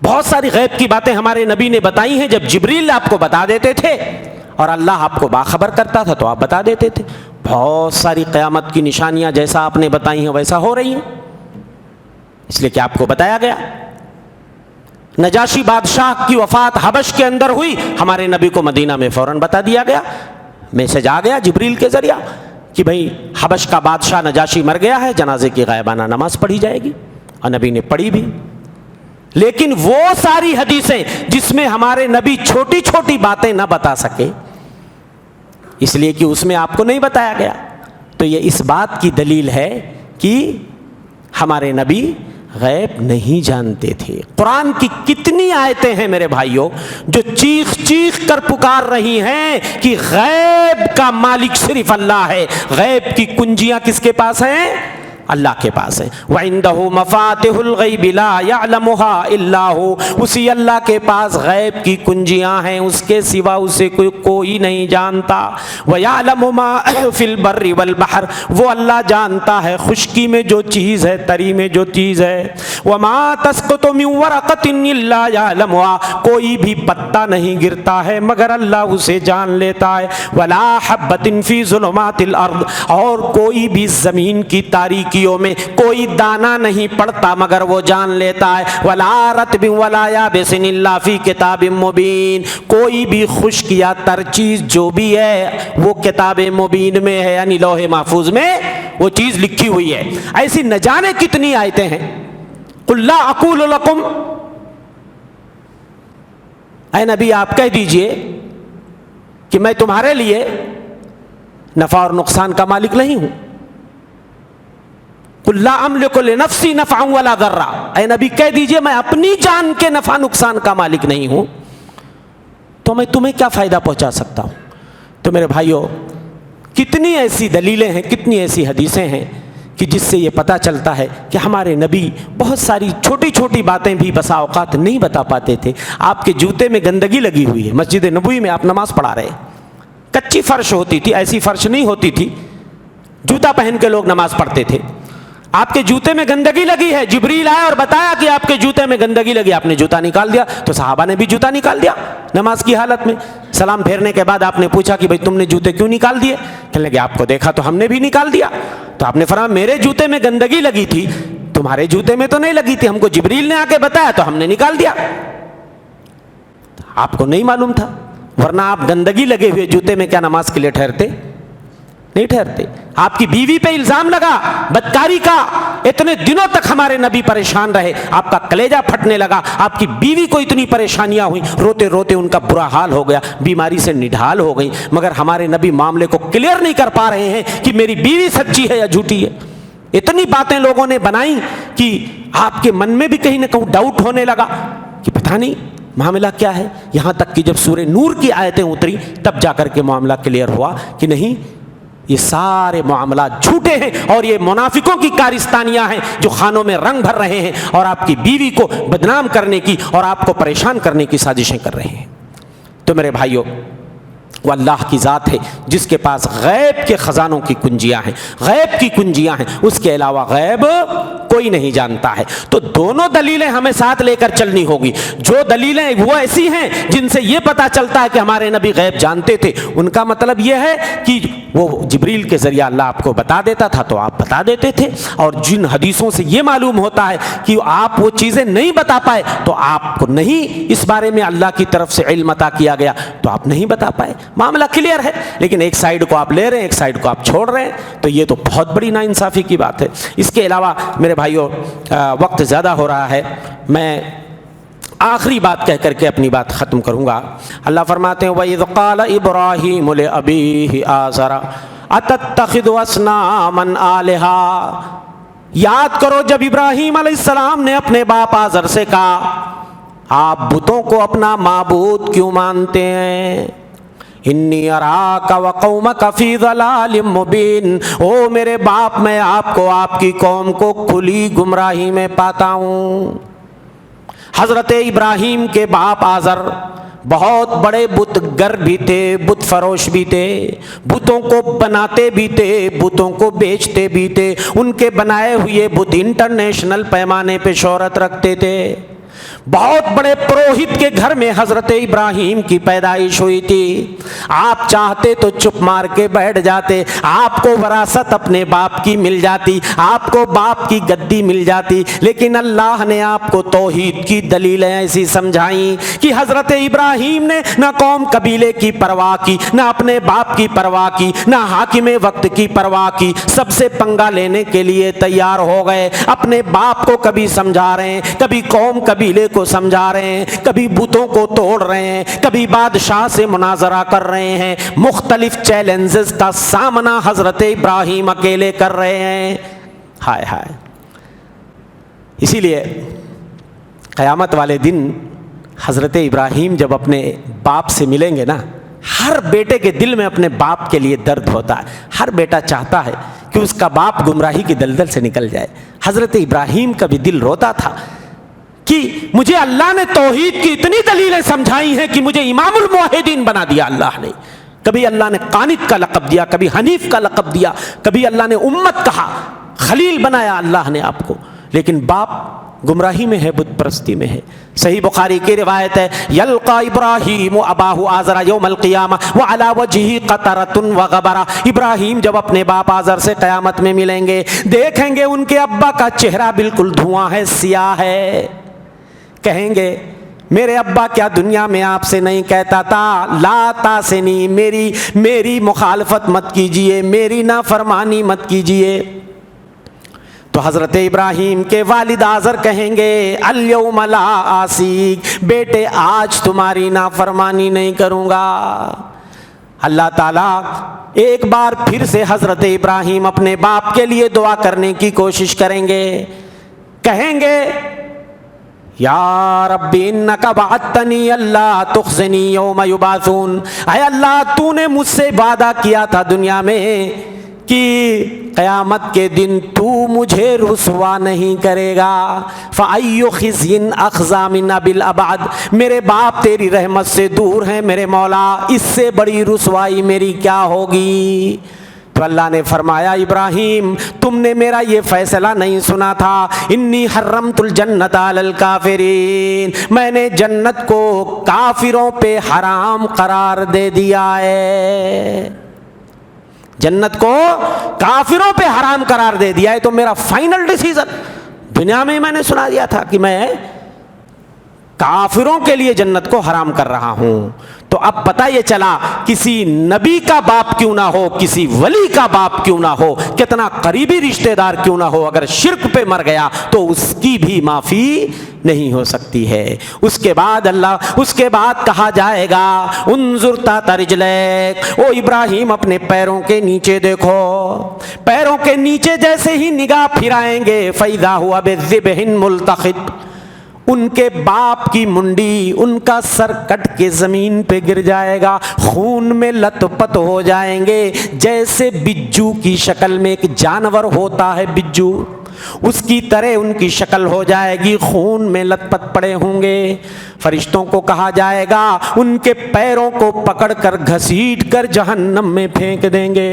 بہت ساری غیب کی باتیں ہمارے نبی نے بتائی ہیں، جب جبریل آپ کو بتا دیتے تھے اور اللہ آپ کو باخبر کرتا تھا تو آپ بتا دیتے تھے۔ بہت ساری قیامت کی نشانیاں جیسا آپ نے بتائی ہیں ویسا ہو رہی ہیں، اس لیے کہ آپ کو بتایا گیا۔ نجاشی بادشاہ کی وفات حبش کے اندر ہوئی، ہمارے نبی کو مدینہ میں فوراً بتا دیا گیا، میسج آ گیا جبریل کے ذریعہ کہ بھئی حبش کا بادشاہ نجاشی مر گیا ہے، جنازے کی غائبانہ نماز پڑھی جائے گی، اور نبی نے پڑھی بھی۔ لیکن وہ ساری حدیثیں جس میں ہمارے نبی چھوٹی چھوٹی باتیں نہ بتا سکے، اس لیے کہ اس میں آپ کو نہیں بتایا گیا، تو یہ اس بات کی دلیل ہے کہ ہمارے نبی غیب نہیں جانتے تھے۔ قرآن کی کتنی آیتیں ہیں میرے بھائیوں جو چیخ چیخ کر پکار رہی ہیں کہ غیب کا مالک صرف اللہ ہے، غیب کی کنجیاں کس کے پاس ہیں؟ اللہ کے پاس ہے۔ وَعِندَهُ مَفَاتِحُ الْغَيْبِ لَا يَعْلَمُهَا إِلَّا هُوَ، اسی اللہ کے پاس غیب کی کنجیاں ہیں، اس کے سوا اسے کوئی نہیں جانتا۔ وَيَعْلَمُ مَا فِي الْبَرِّ وَالْبَحْرِ، وہ اللہ جانتا ہے خشکی میں جو چیز ہے، تری میں جو چیز ہے۔ وَمَا تَسْقُطُ مِن وَرَقَةٍ إِلَّا يَعْلَمُهَا، کوئی بھی پتا نہیں گرتا ہے مگر اللہ اسے جان لیتا ہے۔ وَلَا حَبَّةٍ فِي ظُلُمَاتِ الْأَرْضِ، اور کوئی بھی زمین کی تاریکی میں کوئی دانہ نہیں پڑتا مگر وہ جان لیتا ہے۔ وَلَا رَطْبٍ وَلَا يَابِسٍ إِلَّا فِي كِتَابٍ مُبِينٍ، کوئی بھی خشک یا تر چیز جو بھی ہے وہ کتاب مبین میں ہے، یعنی لوح محفوظ میں وہ چیز لکھی ہوئی ہے۔ ایسی نہ جانے کتنی آیتیں ہیں۔ قُلْ لَا أَقُولُ لَكُمْ، اے نبی آپ کہہ دیجئے کہ میں تمہارے لیے نفع اور نقصان کا مالک نہیں ہوں۔ قُلْ لَا أَمْلِكُ لِنَفْسِي نَفْعًا وَلَا ضَرًّا، اے نبی کہہ دیجئے میں اپنی جان کے نفع نقصان کا مالک نہیں ہوں، تو میں تمہیں کیا فائدہ پہنچا سکتا ہوں؟ تو میرے بھائیوں، کتنی ایسی دلیلیں ہیں، کتنی ایسی حدیثیں ہیں کہ جس سے یہ پتہ چلتا ہے کہ ہمارے نبی بہت ساری چھوٹی چھوٹی باتیں بھی بسا اوقات نہیں بتا پاتے تھے۔ آپ کے جوتے میں گندگی لگی ہوئی ہے، مسجد نبوی میں آپ نماز پڑھا رہے ہیں، کچی فرش ہوتی تھی، ایسی فرش نہیں ہوتی تھی، جوتا پہن کے لوگ نماز پڑھتے تھے۔ آپ کے جوتے میں گندگی لگی ہے، جبریل آیا اور بتایا کہ آپ کے جوتے میں گندگی لگی، آپ نے جوتا نکال دیا، تو صحابہ نے بھی جوتا نکال دیا نماز کی حالت میں۔ سلام پھیرنے کے بعد آپ نے پوچھا کہ بھئی تم نے جوتے کیوں نکال دیے؟ کہنے لگے آپ کو دیکھا تو ہم نے بھی نکال دیا۔ تو آپ نے فرمایا میرے جوتے میں گندگی لگی تھی، تمہارے جوتے میں تو نہیں لگی تھی، ہم کو جبریل نے آ کے بتایا تو ہم نے نکال دیا۔ آپ کو نہیں معلوم تھا، ورنہ آپ گندگی لگے ہوئے جوتے میں کیا نماز کے لیے ٹھہرتے؟ نہیں ٹھہرتے۔ آپ کی بیوی پہ الزام لگا بدکاری کا، اتنے دنوں تک ہمارے نبی پریشان رہے، آپ کا کلیجہ پھٹنے لگا، آپ کی بیوی کو اتنی پریشانیاں ہوئیں، روتے روتے ان کا برا حال ہو گیا، بیماری سے نڈھال ہو گئی، مگر ہمارے نبی معاملے کو کلیئر نہیں کر پا رہے ہیں کہ میری بیوی سچی ہے یا جھوٹی ہے۔ اتنی باتیں لوگوں نے بنائی کہ آپ کے من میں بھی کہیں نہ کہیں ڈاؤٹ ہونے لگا کہ پتہ نہیں معاملہ کیا ہے، یہاں تک کہ جب سورہ نور کی آیتیں اتری تب جا کر کے معاملہ کلیئر ہوا کہ نہیں، یہ سارے معاملات جھوٹے ہیں اور یہ منافقوں کی کارستانیاں ہیں جو خانوں میں رنگ بھر رہے ہیں اور آپ کی بیوی کو بدنام کرنے کی اور آپ کو پریشان کرنے کی سازشیں کر رہے ہیں۔ تو میرے بھائیوں، وہ اللہ کی ذات ہے جس کے پاس غیب کے خزانوں کی کنجیاں ہیں، غیب کی کنجیاں ہیں، اس کے علاوہ غیب کوئی نہیں جانتا ہے۔ تو دونوں دلیلیں ہمیں ساتھ لے کر چلنی ہوگی۔ جو دلیلیں وہ ایسی ہیں جن سے یہ پتا چلتا ہے کہ ہمارے نبی غیب جانتے تھے، ان کا مطلب یہ ہے کہ وہ جبریل کے ذریعہ اللہ آپ کو بتا دیتا تھا تو آپ بتا دیتے تھے، اور جن حدیثوں سے یہ معلوم ہوتا ہے کہ آپ وہ چیزیں نہیں بتا پائے تو آپ کو نہیں اس بارے میں اللہ کی طرف سے علم عطا کیا گیا تو آپ نہیں بتا پائے۔ معاملہ کلیئر ہے، لیکن ایک سائیڈ کو آپ لے رہے ہیں، ایک سائیڈ کو آپ چھوڑ رہے ہیں، تو یہ تو بہت بڑی ناانصافی کی بات ہے۔ اس کے علاوہ میرے بھائیوں، وقت زیادہ ہو رہا ہے، میں آخری بات کہہ کر کے اپنی بات ختم کروں گا۔ اللہ فرماتے ہیں وَإِذْ قَالَ إِبْرَاهِيمُ لِأَبِيهِ آزَرَ أَتَتَّخِذُ أَصْنَامًا آلِهَةً، یاد کرو جب ابراہیم علیہ السلام نے اپنے باپ آزر سے کہا آپ بتوں کو اپنا معبود کیوں مانتے ہیں؟ انی اراک وقومک فی ضلال مبین، او میرے باپ میں آپ کو آپ کی قوم کو کھلی گمراہی میں پاتا ہوں۔ حضرت ابراہیم کے باپ آزر بہت بڑے بت گر بھی تھے، بت فروش بھی تھے، بتوں کو بناتے بھی تھے، بتوں کو بیچتے بھی تھے، ان کے بنائے ہوئے بت انٹرنیشنل پیمانے پہ شہرت رکھتے تھے۔ بہت بڑے پروہت کے گھر میں حضرت ابراہیم کی پیدائش ہوئی تھی۔ آپ چاہتے تو چپ مار کے بیٹھ جاتے، آپ کو وراثت اپنے باپ کی مل جاتی، آپ کو باپ کی گدی مل جاتی، لیکن اللہ نے آپ کو توحید کی دلیلیں ایسی سمجھائیں کہ حضرت ابراہیم نے نہ قوم قبیلے کی پرواہ کی، نہ اپنے باپ کی پرواہ کی، نہ حاکم وقت کی پرواہ کی، سب سے پنگا لینے کے لیے تیار ہو گئے۔ اپنے باپ کو کبھی سمجھا رہے ہیں، کبھی قوم قبیلے کو سمجھا رہے ہیں، کبھی بتوں کو توڑ رہے ہیں، کبھی بادشاہ سے مناظرہ کر رہے ہیں، مختلف چیلنجز کا سامنا حضرت ابراہیم اکیلے کر رہے ہیں۔ ہائے ہائے، اسی لیے قیامت والے دن حضرت ابراہیم جب اپنے باپ سے ملیں گے نا، ہر بیٹے کے دل میں اپنے باپ کے لیے درد ہوتا ہے، ہر بیٹا چاہتا ہے کہ اس کا باپ گمراہی کی دلدل سے نکل جائے۔ حضرت ابراہیم کا بھی دل روتا تھا کہ مجھے اللہ نے توحید کی اتنی دلیلیں سمجھائی ہیں کہ مجھے امام الموحدین بنا دیا اللہ نے۔ کبھی اللہ نے قانت کا لقب دیا، کبھی حنیف کا لقب دیا، کبھی اللہ نے امت کہا، خلیل بنایا اللہ نے آپ کو، لیکن باپ گمراہی میں ہے، بت پرستی میں ہے۔ صحیح بخاری کی روایت ہے، یلقا ابراہیم اباہ آزر یوم القیامہ وعلی وجہہ قطرۃ وغبرہ، ابراہیم جب اپنے باپ آزر سے قیامت میں ملیں گے، دیکھیں گے ان کے ابا کا چہرہ بالکل دھواں ہے، سیاہ ہے، کہیں گے میرے ابا کیا دنیا میں آپ سے نہیں کہتا تھا لا تاسنی، میری مخالفت مت کیجئے، میری نافرمانی مت کیجئے۔ تو حضرت ابراہیم کے والد آزر کہیں گے الیوم لا آسیک، بیٹے آج تمہاری نافرمانی نہیں کروں گا۔ اللہ تعالیٰ ایک بار پھر سے حضرت ابراہیم اپنے باپ کے لیے دعا کرنے کی کوشش کریں گے، کہیں گے یا رب انک وعدتنی اللہ تخزنی یوم یبعثون، اے اللہ تو نے مجھ سے وعدہ کیا تھا دنیا میں کہ قیامت کے دن تو مجھے رسوا نہیں کرے گا۔ فَأَيُّ خِزْيٍ أَخْزَىٰ مِنْ أَبِي الْأَبْعَدِ، میرے باپ تیری رحمت سے دور ہیں میرے مولا، اس سے بڑی رسوائی میری کیا ہوگی؟ تو اللہ نے فرمایا ابراہیم تم نے میرا یہ فیصلہ نہیں سنا تھا، انی حرمت الجنت علی الکافرین، میں نے جنت کو کافروں پہ حرام قرار دے دیا ہے، جنت کو کافروں پہ حرام قرار دے دیا ہے۔ تو میرا فائنل ڈیسیژن دنیا میں نے سنا دیا تھا کہ میں کافروں کے لیے جنت کو حرام کر رہا ہوں۔ تو اب پتہ یہ چلا کسی نبی کا باپ کیوں نہ ہو، کسی ولی کا باپ کیوں نہ ہو، کتنا قریبی رشتہ دار کیوں نہ ہو، اگر شرک پہ مر گیا تو اس کی بھی معافی نہیں ہو سکتی ہے۔ اس کے بعد کہا جائے گا انظر تحت رجلیک، او ابراہیم اپنے پیروں کے نیچے دیکھو، پیروں کے نیچے جیسے ہی نگاہ پھرائیں گے فَإِذَا هُوَ بِالذِّبْحِ مُلْتَقِطٍ، ان کے باپ کی منڈی، ان کا سر کٹ کے زمین پہ گر جائے گا، خون میں لت پت ہو جائیں گے، جیسے بجو کی شکل میں ایک جانور ہوتا ہے بجو، اس کی طرح ان کی شکل ہو جائے گی، خون میں لت پت پڑے ہوں گے۔ فرشتوں کو کہا جائے گا ان کے پیروں کو پکڑ کر گھسیٹ کر جہنم میں پھینک دیں گے۔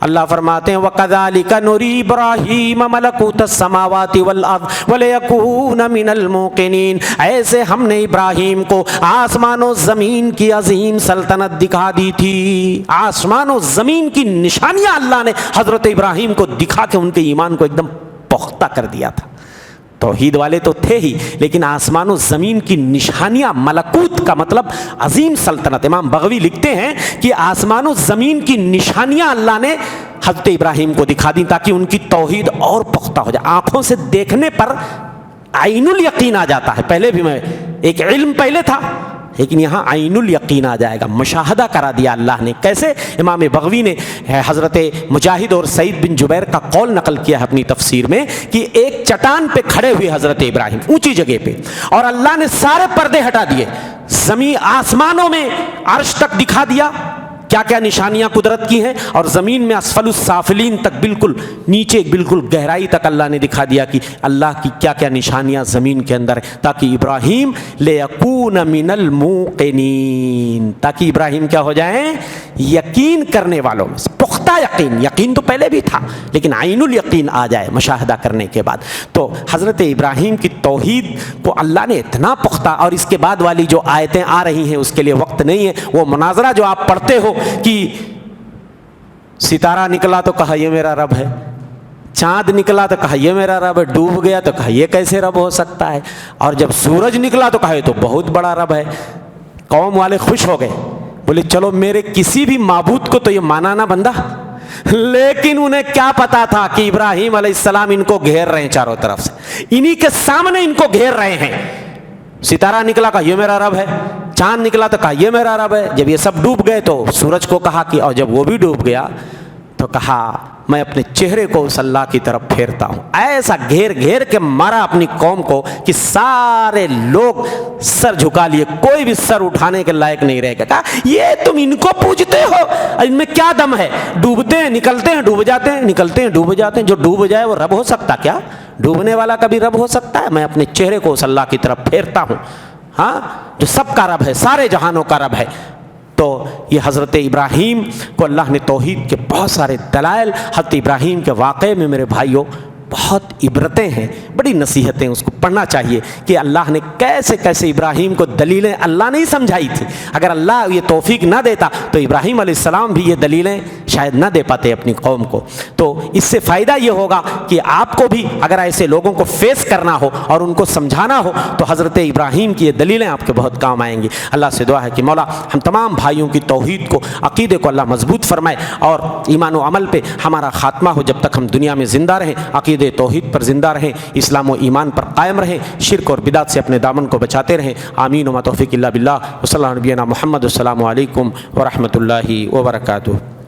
اللہ فرماتے ہیں وَكَذَلِكَ نُرِي إِبْرَاهِيمَ مَلَكُوتَ السَّمَاوَاتِ وَالْأَرْضِ وَلِيَكُونَ مِنَ الْمُوقِنِينَ، ایسے ہم نے ابراہیم کو آسمان و زمین کی عظیم سلطنت دکھا دی تھی، آسمان و زمین کی نشانیاں اللہ نے حضرت ابراہیم کو دکھا کے ان کے ایمان کو ایک دم پختہ کر دیا تھا۔ توحید والے تو تھے ہی، لیکن آسمان و زمین کی نشانیاں، ملکوت کا مطلب عظیم سلطنت۔ امام بغوی لکھتے ہیں کہ آسمان و زمین کی نشانیاں اللہ نے حضرت ابراہیم کو دکھا دی تاکہ ان کی توحید اور پختہ ہو جائے۔ آنکھوں سے دیکھنے پر عین الیقین آ جاتا ہے، پہلے بھی میں ایک علم پہلے تھا لیکن یہاں عین الیقین آ جائے گا، مشاہدہ کرا دیا اللہ نے۔ کیسے؟ امام بغوی نے حضرت مجاہد اور سعید بن جبیر کا قول نقل کیا ہے اپنی تفسیر میں کہ ایک چٹان پہ کھڑے ہوئے حضرت ابراہیم اونچی جگہ پہ، اور اللہ نے سارے پردے ہٹا دیے، زمین آسمانوں میں عرش تک دکھا دیا کیا کیا نشانیاں قدرت کی ہیں، اور زمین میں اسفل السافلین تک بالکل نیچے بالکل گہرائی تک اللہ نے دکھا دیا کہ اللہ کی کیا کیا نشانیاں زمین کے اندر ہے، تاکہ ابراہیم لیکون من الموقنین، تاکہ ابراہیم کیا ہو جائیں؟ یقین کرنے والوں میں، پختہ یقین، یقین تو پہلے بھی تھا لیکن عین الیقین آ جائے مشاہدہ کرنے کے بعد۔ تو حضرت ابراہیم کی توحید کو اللہ نے اتنا پختہ، اور اس کے بعد والی جو آیتیں آ رہی ہیں اس کے لیے وقت نہیں ہے، وہ مناظرہ جو آپ پڑھتے ہو کہ ستارہ نکلا تو کہا یہ میرا رب ہے، چاند نکلا تو کہا یہ میرا رب ہے، ڈوب گیا تو کہا یہ کیسے رب ہو سکتا ہے، اور جب سورج نکلا تو کہا یہ تو بہت بڑا رب ہے۔ قوم والے خوش ہو گئے، بولے چلو میرے کسی بھی معبود کو تو یہ مانا نہ بندہ، لیکن انہیں کیا پتا تھا کہ ابراہیم علیہ السلام ان کو گھیر رہے ہیں چاروں طرف سے، انہی کے سامنے ان کو گھیر رہے ہیں۔ ستارہ نکلا کہا یہ میرا رب ہے، چاند نکلا تو کہا یہ میرا رب ہے، جب یہ سب ڈوب گئے تو سورج کو کہا کہ، اور جب وہ بھی ڈوب گیا تو کہا میں اپنے چہرے کو اس اللہ کی طرف پھیرتا ہوں۔ ایسا گھیر گھیر کے مارا اپنی قوم کو کہ سارے لوگ سر جھکا لیے، کوئی بھی سر اٹھانے کے لائق نہیں رہے گا۔ کہا یہ تم ان کو پوجتے ہو، ان میں کیا دم ہے؟ ڈوبتے ہیں نکلتے ہیں، ڈوب جاتے ہیں نکلتے ہیں، ڈوب جاتے ہیں، جو ڈوب جائے وہ رب ہو سکتا کیا؟ ڈوبنے والا کبھی رب ہو سکتا ہے؟ میں اپنے چہرے کو اس اللہ کی طرف پھیرتا ہوں، ہاں، جو سب کا رب ہے، سارے جہانوں کا رب ہے۔ تو یہ حضرت ابراہیم کو اللہ نے توحید کے بہت سارے دلائل، حضرت ابراہیم کے واقعے میں میرے بھائیوں بہت عبرتیں ہیں، بڑی نصیحتیں، اس کو پڑھنا چاہیے کہ اللہ نے کیسے کیسے ابراہیم کو دلیلیں اللہ نے ہی سمجھائی تھی۔ اگر اللہ یہ توفیق نہ دیتا تو ابراہیم علیہ السلام بھی یہ دلیلیں شاید نہ دے پاتے اپنی قوم کو۔ تو اس سے فائدہ یہ ہوگا کہ آپ کو بھی اگر ایسے لوگوں کو فیس کرنا ہو اور ان کو سمجھانا ہو تو حضرت ابراہیم کی یہ دلیلیں آپ کے بہت کام آئیں گی۔ اللہ سے دعا ہے کہ مولا ہم تمام بھائیوں کی توحید کو، عقیدے کو اللہ مضبوط فرمائے، اور ایمان و عمل پہ ہمارا خاتمہ ہو، جب تک ہم دنیا میں زندہ رہیں عقیدے توحید پر زندہ رہیں، اسلام و ایمان پر قائم رہیں، شرک اور بدعت سے اپنے دامن کو بچاتے رہیں۔ آمین و ما توفیق الا باللہ، و صلی اللہ نبینا محمد۔ السلام علیکم ورحمۃ اللہ وبرکاتہ۔